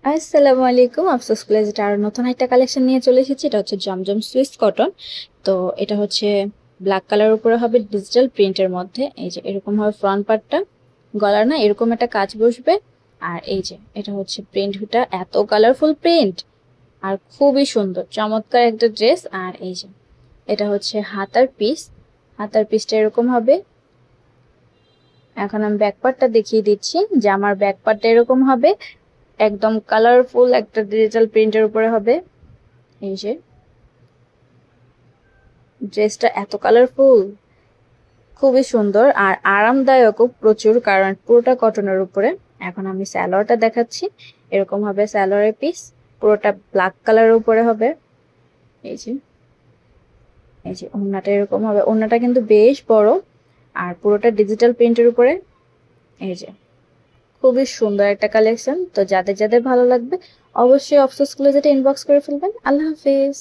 আসসালামু আলাইকুম। আফসোস ক্লোজেট আরো নতুন একটা কালেকশন নিয়ে চলে এসেছি। এটা হচ্ছে জমজম সুইস কটন। তো এটা হচ্ছে ব্ল্যাক কালার উপরে হবে ডিজিটাল প্রিন্টের মধ্যে। এই যে এরকম হবে ফ্রন্ট পার্টটা, গলার না এরকম একটা কাজ বসবে। আর এই যে এটা হচ্ছে প্রিন্টটা, এত কালারফুল প্রিন্ট আর খুবই সুন্দর চমৎকার একটা ড্রেস। আর এই যে এটা হচ্ছে হাতার পিস, হাতার পিসটা এরকম হবে। এখন আমি ব্যাক পার্টটা দেখিয়ে দিচ্ছি। জামার ব্যাক পার্টটা এরকম হবে, একদম কালারফুল একটা ডিজিটাল প্রিন্টের উপরে হবে। এই যে ড্রেসটা এত কালারফুল, খুবই সুন্দর আর আরামদায়কও প্রচুর, কারণ পুরোটা কটনের উপরে। এখন আমি সালোয়ারটা দেখাচ্ছি। এরকম হবে সালোয়ারের পিস, পুরোটা ব্ল্যাক কালারের উপরে হবে। এই যে এই যে ওড়নাটা এরকম হবে, ওড়নাটা কিন্তু বেশ বড় আর পুরোটা ডিজিটাল প্রিন্টের উপরে। এই যে খুবই সুন্দর একটা কালেকশন। তো যাদের যাদের ভালো লাগবে অবশ্যই অফসোস ক্লোজেটে ইনবক্স করে ফেলবেন। আল্লাহ হাফিজ।